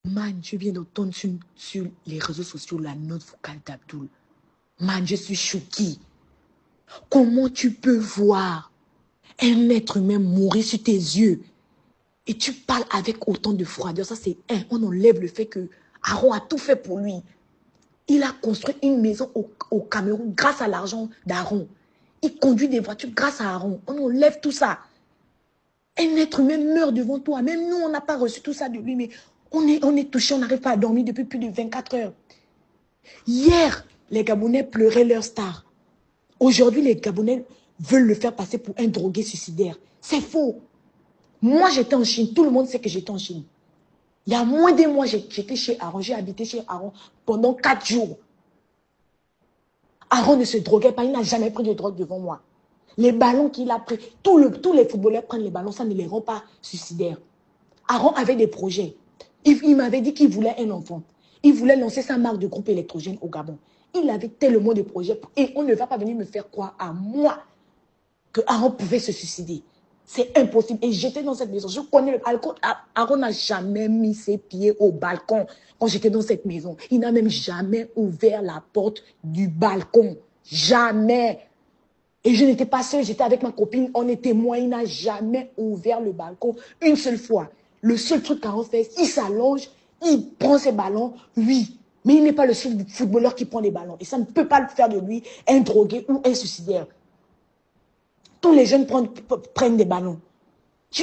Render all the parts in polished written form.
Man, je viens d'entendre sur les réseaux sociaux la note vocale d'Abdoul. Man, je suis choquée. Comment tu peux voir un être humain mourir sur tes yeux et tu parles avec autant de froideur? Ça, c'est un. On enlève le fait que Aaron a tout fait pour lui. Il a construit une maison au Cameroun grâce à l'argent d'Aaron. Il conduit des voitures grâce à Aaron. On enlève tout ça. Un être humain meurt devant toi. Même nous, on n'a pas reçu tout ça de lui, mais on est touché, on n'arrive pas à dormir depuis plus de 24 heures. Hier, les Gabonais pleuraient leur star. Aujourd'hui, les Gabonais veulent le faire passer pour un drogué suicidaire. C'est faux. Moi, j'étais en Chine. Tout le monde sait que j'étais en Chine. Il y a moins d'un mois, j'étais chez Aaron. J'ai habité chez Aaron pendant 4 jours. Aaron ne se droguait pas. Il n'a jamais pris de drogue devant moi. Les ballons qu'il a pris, tous les footballeurs prennent les ballons, ça ne les rend pas suicidaires. Aaron avait des projets. Il m'avait dit qu'il voulait un enfant. Il voulait lancer sa marque de groupe électrogène au Gabon. Il avait tellement de projets. Et on ne va pas venir me faire croire à moi que Aaron pouvait se suicider. C'est impossible. Et j'étais dans cette maison. Je connais le balcon. Aaron n'a jamais mis ses pieds au balcon quand j'étais dans cette maison. Il n'a même jamais ouvert la porte du balcon. Jamais. Et je n'étais pas seule, j'étais avec ma copine. On est témoin. Il n'a jamais ouvert le balcon une seule fois. Le seul truc qu'Aaron fait, il s'allonge, il prend ses ballons, oui. Mais il n'est pas le seul footballeur qui prend les ballons. Et ça ne peut pas faire de lui un drogué ou un suicidaire. Tous les jeunes prennent des ballons.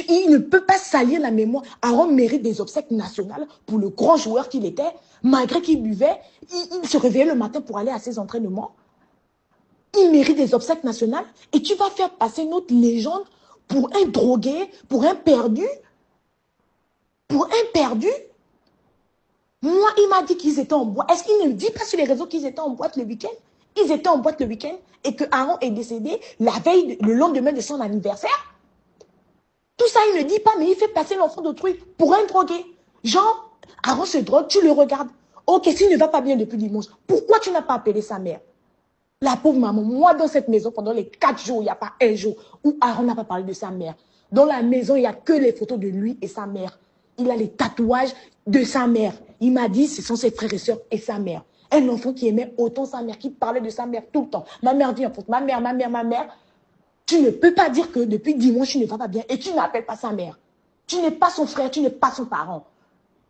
Il ne peut pas salir la mémoire. Aaron mérite des obsèques nationales pour le grand joueur qu'il était. Malgré qu'il buvait, il se réveillait le matin pour aller à ses entraînements. Il mérite des obsèques nationales. Et tu vas faire passer notre légende pour un drogué, pour un perdu. Pour un perdu. Moi, il m'a dit qu'ils étaient en boîte. Est-ce qu'il ne dit pas sur les réseaux qu'ils étaient en boîte le week-end? Ils étaient en boîte le week-end et que Aaron est décédé la veille, le lendemain de son anniversaire. Tout ça, il ne dit pas, mais il fait passer l'enfant d'autrui pour un drogué. Genre, Aaron se drogue, tu le regardes. Ok, s'il ne va pas bien depuis dimanche, pourquoi tu n'as pas appelé sa mère? La pauvre maman, moi dans cette maison, pendant les 4 jours, il n'y a pas un jour où Aaron n'a pas parlé de sa mère. Dans la maison, il n'y a que les photos de lui et sa mère. Il a les tatouages de sa mère. Il m'a dit, ce sont ses frères et sœurs et sa mère. Un enfant qui aimait autant sa mère, qui parlait de sa mère tout le temps. Ma mère vient en faute, ma mère, ma mère, ma mère. Tu ne peux pas dire que depuis dimanche, tu ne vas pas bien et tu n'appelles pas sa mère. Tu n'es pas son frère, tu n'es pas son parent.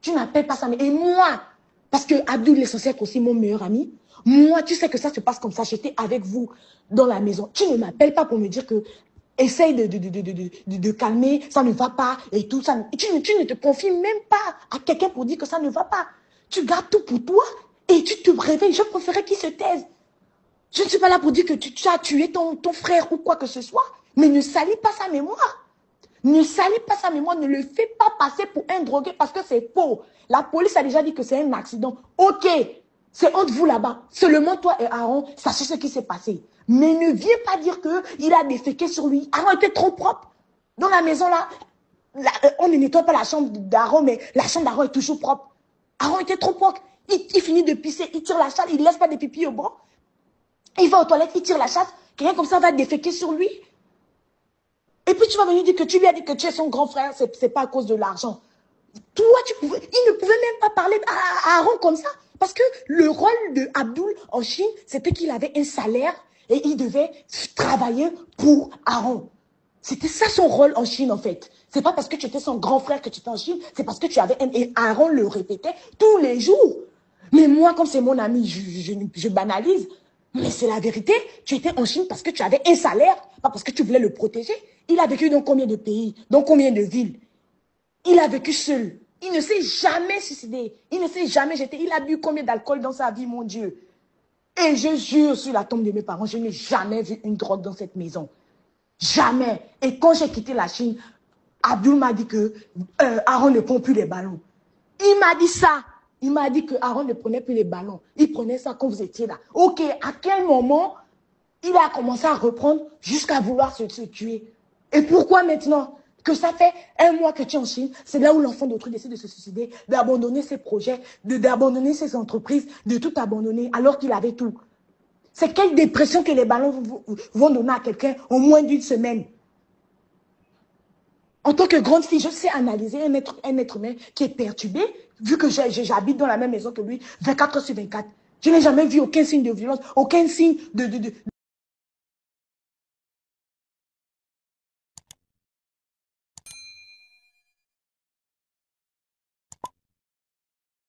Tu n'appelles pas sa mère. Et moi, parce que Abdoul est censé être aussi mon meilleur ami, moi, tu sais que ça se passe comme ça. J'étais avec vous dans la maison. Tu ne m'appelles pas pour me dire que essaye de calmer, ça ne va pas et tout ça. Tu ne te confies même pas à quelqu'un pour dire que ça ne va pas. Tu gardes tout pour toi et tu te réveilles. Je préférais qu'il se taise. Je ne suis pas là pour dire que tu as tué ton frère ou quoi que ce soit, mais ne salis pas sa mémoire. Ne salis pas sa mémoire, ne le fais pas passer pour un drogué parce que c'est faux. La police a déjà dit que c'est un accident. Ok, c'est entre vous là-bas. Seulement toi et Aaron, sachez ce qui s'est passé. Mais ne viens pas dire qu'il a déféqué sur lui. Aaron était trop propre. Dans la maison là, on ne nettoie pas la chambre d'Aaron, mais la chambre d'Aaron est toujours propre. Aaron était trop propre. Il finit de pisser, il tire la chatte, il ne laisse pas des pipis au banc. Il va aux toilettes, il tire la chatte. Quelqu'un comme ça va déféquer sur lui. Et puis tu vas venir dire que tu lui as dit que tu es son grand frère, c'est pas à cause de l'argent. Toi, il ne pouvait même pas parler à Aaron comme ça. Parce que le rôle de Abdoul en Chine, c'était qu'il avait un salaire et il devait travailler pour Aaron. C'était ça son rôle en Chine en fait. C'est pas parce que tu étais son grand frère que tu étais en Chine, c'est parce que tu avais un... Et Aaron le répétait tous les jours. Mais moi, comme c'est mon ami, je banalise. Mais c'est la vérité. Tu étais en Chine parce que tu avais un salaire, pas parce que tu voulais le protéger. Il a vécu dans combien de pays, dans combien de villes? Il a vécu seul. Il ne s'est jamais suicidé. Il ne s'est jamais jeté. Il a bu combien d'alcool dans sa vie, mon Dieu? Et je jure sur la tombe de mes parents, je n'ai jamais vu une drogue dans cette maison. Jamais. Et quand j'ai quitté la Chine, Abdoul m'a dit que Aaron ne prend plus les ballons. Il m'a dit ça. Il m'a dit que Aaron ne prenait plus les ballons. Il prenait ça quand vous étiez là. Ok, à quel moment il a commencé à reprendre jusqu'à vouloir se tuer? Et pourquoi maintenant que ça fait 1 mois que tu es en Chine, c'est là où l'enfant d'autrui décide de se suicider, d'abandonner ses projets, d'abandonner ses entreprises, de tout abandonner alors qu'il avait tout. C'est quelle dépression que les ballons vont donner à quelqu'un en moins d'1 semaine? En tant que grande fille, je sais analyser un être humain qui est perturbé, vu que j'habite dans la même maison que lui, 24 heures sur 24. Je n'ai jamais vu aucun signe de violence, aucun signe de